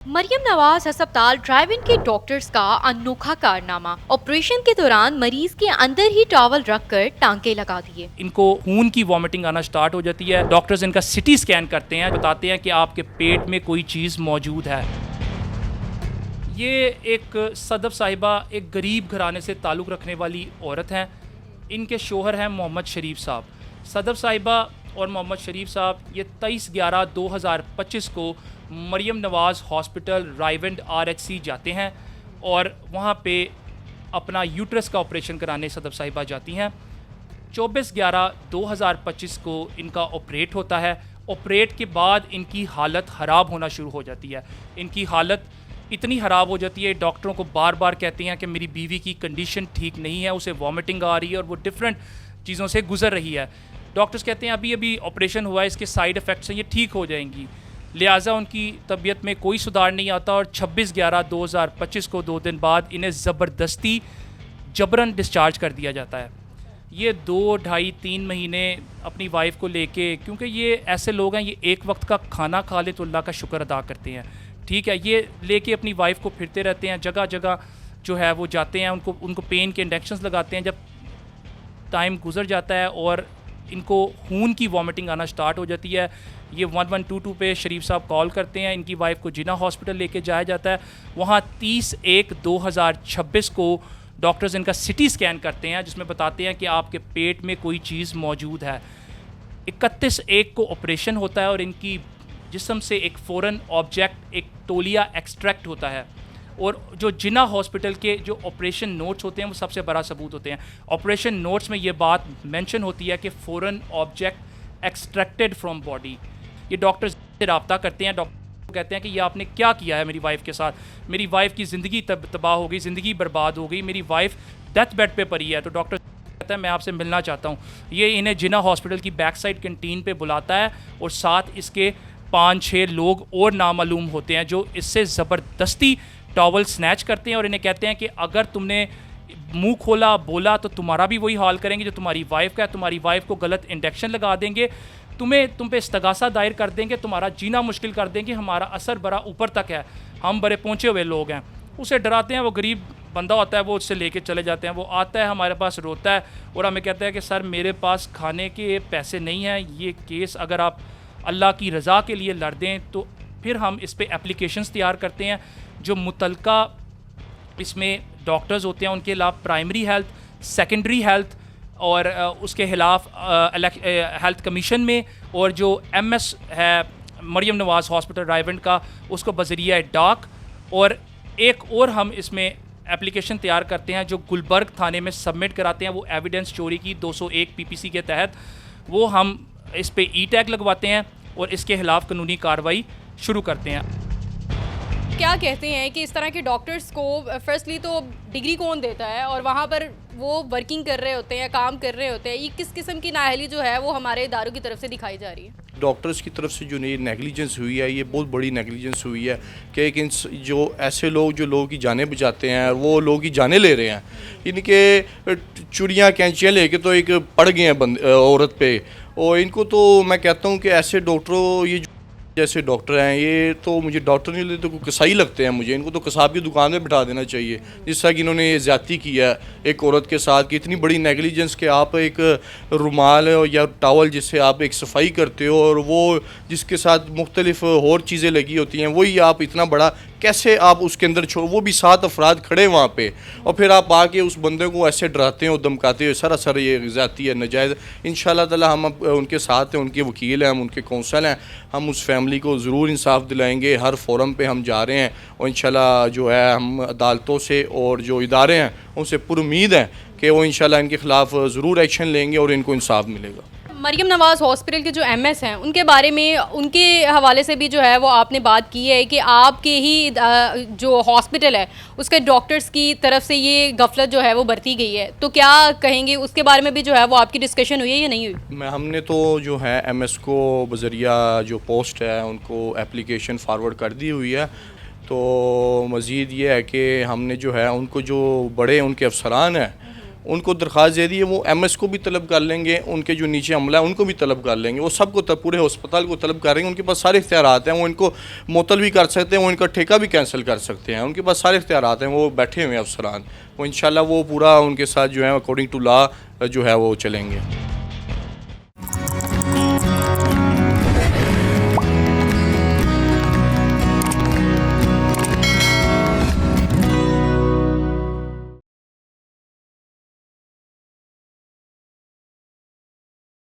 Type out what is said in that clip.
मरियम नवाज अस्पताल ड्राइव इन के डॉक्टर्स का अनोखा कारनामा। ऑपरेशन के दौरान मरीज के अंदर ही टॉवल रखकर टांके लगा दिए। इनको खून की वॉमिटिंग आना स्टार्ट हो जाती है। डॉक्टर्स इनका सिटी स्कैन करते हैं, बताते हैं कि आपके पेट में कोई चीज़ मौजूद है। ये एक सदफ साहिबा एक गरीब घराने से ताल्लुक़ रखने वाली औरत हैं। इनके शोहर हैं मोहम्मद शरीफ साहब। सदफ साहिबा और मोहम्मद शरीफ साहब ये 23/11/2025 को मरियम नवाज़ हॉस्पिटल रायवेंड RHC जाते हैं और वहाँ पे अपना यूट्रस का ऑपरेशन कराने सदफ साहिबा जाती हैं। 24/11/2025 को इनका ऑपरेट होता है। ऑपरेट के बाद इनकी हालत ख़राब होना शुरू हो जाती है। इनकी हालत इतनी ख़राब हो जाती है, डॉक्टरों को बार बार कहते हैं कि मेरी बीवी की कंडीशन ठीक नहीं है, उसे वॉमिटिंग आ रही है और वो डिफरेंट चीज़ों से गुजर रही है। डॉक्टर्स कहते हैं अभी अभी ऑपरेशन हुआ है, इसके साइड इफ़ेक्ट्स हैं, ये ठीक हो जाएंगी। लिहाजा उनकी तबीयत में कोई सुधार नहीं आता और 26/11/2025 को 2 दिन बाद इन्हें ज़बरदस्ती जबरन डिस्चार्ज कर दिया जाता है। ये 2, ढाई, 3 महीने अपनी वाइफ को लेके, क्योंकि ये ऐसे लोग हैं, ये एक वक्त का खाना खा ले तो अल्लाह का शुक्र अदा करते हैं, ठीक है। ये लेके अपनी वाइफ को फिरते रहते हैं, जगह जगह जो है वो जाते हैं, उनको पेन के इंजेक्शंस लगाते हैं। जब टाइम गुजर जाता है और इनको खून की वॉमिटिंग आना स्टार्ट हो जाती है, ये 1122 पे शरीफ साहब कॉल करते हैं। इनकी वाइफ को जिना हॉस्पिटल लेके जाया जाता है। वहाँ 30/1/2026 को डॉक्टर्स इनका सिटी स्कैन करते हैं, जिसमें बताते हैं कि आपके पेट में कोई चीज़ मौजूद है। 31/1 को ऑपरेशन होता है और इनकी जिस्म से एक फ़ॉरेन ऑब्जेक्ट, एक तौलिया एक्सट्रैक्ट होता है। और जो जिना हॉस्पिटल के जो ऑपरेशन नोट्स होते हैं वो सबसे बड़ा सबूत होते हैं। ऑपरेशन नोट्स में ये बात मेंशन होती है कि foreign object extracted from body. ये डॉक्टर्स से रब्ता करते हैं, डॉक्टर कहते हैं कि ये आपने क्या किया है मेरी वाइफ के साथ, मेरी वाइफ की ज़िंदगी तबाह हो गई, ज़िंदगी बर्बाद हो गई, मेरी वाइफ डेथ बेड पे पड़ी है। तो डॉक्टर कहता है मैं आपसे मिलना चाहता हूँ। ये इन्हें जिना हॉस्पिटल की बैक साइड कैंटीन पे बुलाता है और साथ इसके 5-6 लोग और नामालूम होते हैं जो इससे ज़बरदस्ती टॉवल स्नैच करते हैं और इन्हें कहते हैं कि अगर तुमने मुंह खोला बोला तो तुम्हारा भी वही हाल करेंगे जो तुम्हारी वाइफ का है। तुम्हारी वाइफ को गलत इंजेक्शन लगा देंगे, तुम पे इस्तगासा दायर कर देंगे, तुम्हारा जीना मुश्किल कर देंगे, हमारा असर बड़ा ऊपर तक है, हम बड़े पहुँचे हुए लोग हैं। उसे डराते हैं। वो गरीब बंदा होता है, वो उससे लेके चले जाते हैं। वो आता है हमारे पास, रोता है और हमें कहता है कि सर मेरे पास खाने के पैसे नहीं हैं, ये केस अगर आप अल्लाह की रज़ा के लिए लड़ दें तो फिर हम इस पे एप्लीकेशंस तैयार करते हैं। जो मुतलका इसमें डॉक्टर्स होते हैं उनके खिलाफ प्राइमरी हेल्थ, सेकेंडरी हेल्थ और उसके खिलाफ हेल्थ कमीशन में, और जो MS है मरियम नवाज़ हॉस्पिटल रायवेंड का, उसको बज़रिया डाक। और एक और हम इसमें एप्लीकेशन तैयार करते हैं जो गुलबर्ग थाने में सबमिट कराते हैं, वो एविडेंस चोरी की 201 PPC के तहत। वो हम इस पे E-टैग लगवाते हैं और इसके खिलाफ कानूनी कार्रवाई शुरू करते हैं। क्या कहते हैं कि इस तरह के डॉक्टर्स को फर्स्टली तो डिग्री कौन देता है और वहाँ पर वो वर्किंग कर रहे होते हैं, काम कर रहे होते हैं, ये किस किस्म की नाअहली जो है वो हमारे इदारों की तरफ से दिखाई जा रही है? डॉक्टर्स की तरफ से जो नेगलिजेंस हुई है, ये बहुत बड़ी नेगलिजेंस हुई है कि एक जो ऐसे लोग जो लोगों की जानें बचाते हैं, वो लोगों की जानें ले रहे हैं। इनके चुड़ियाँ कैंचियाँ लेके तो एक पड़ गए हैं औरत पे, और इनको तो मैं कहता हूँ कि ऐसे डॉक्टरों, ये जैसे डॉक्टर हैं, ये तो मुझे डॉक्टर नहीं लगते, तो कसाई लगते हैं मुझे। इनको तो कसाब की दुकान में बिठा देना चाहिए, जिस तरह कि इन्होंने ये ज़्यादती किया है एक औरत के साथ, कि इतनी बड़ी नेगलिजेंस कि आप एक रुमाल या टॉवल जिससे आप एक सफाई करते हो और वो जिसके साथ मुख्तलिफ और चीज़ें लगी होती हैं, वही आप इतना बड़ा कैसे आप उसके अंदर छोड़, वो भी 7 अफराद खड़े वहाँ पे, और फिर आप आके उस बंदे को ऐसे डराते हो, धमकाते हो। सरासर ये ज़्यादती है, नाजायज़। इंशाल्लाह ताला हम उनके साथ हैं, उनके वकील हैं, हम उनके कौंसल हैं, हम उस फैमिली को ज़रूर इंसाफ दिलाएंगे। हर फोरम पे हम जा रहे हैं और इंशाल्लाह जो है हम अदालतों से और जो इदारे हैं उनसे पुरुमीद हैं कि वो इंशाल्लाह इनके ख़िलाफ़ ज़रूर एक्शन लेंगे और इनको इंसाफ मिलेगा। मरियम नवाज़ हॉस्पिटल के जो MS हैं उनके बारे में, उनके हवाले से भी जो है वो आपने बात की है कि आपके ही जो हॉस्पिटल है उसके डॉक्टर्स की तरफ से ये गफलत जो है वो बरती गई है, तो क्या कहेंगे उसके बारे में भी जो है वो आपकी डिस्कशन हुई है या नहीं हुई? हमने तो जो है MS को बज़रिया जो पोस्ट है उनको एप्लीकेशन फारवर्ड कर दी हुई है। तो मज़ीद ये है कि हमने जो है उनको जो बड़े उनके अफसरान हैं उनको दरख्वास्त दे दी है, वो एमएस को भी तलब कर लेंगे, उनके जो नीचे अमला है उनको भी तलब कर लेंगे, वो सबको पूरे हस्पताल को तलब करेंगे। उनके पास सारे इख्तियारात हैं, वो इनको मुअत्तल भी कर सकते हैं, वो इनका ठेका भी कैंसिल कर सकते हैं, उनके पास सारे इख्तियारात हैं, वो बैठे हुए हैं अफसरान, वो इंशाल्लाह वो पूरा उनके साथ जो है अकॉर्डिंग टू लॉ जो है वो चलेंगे।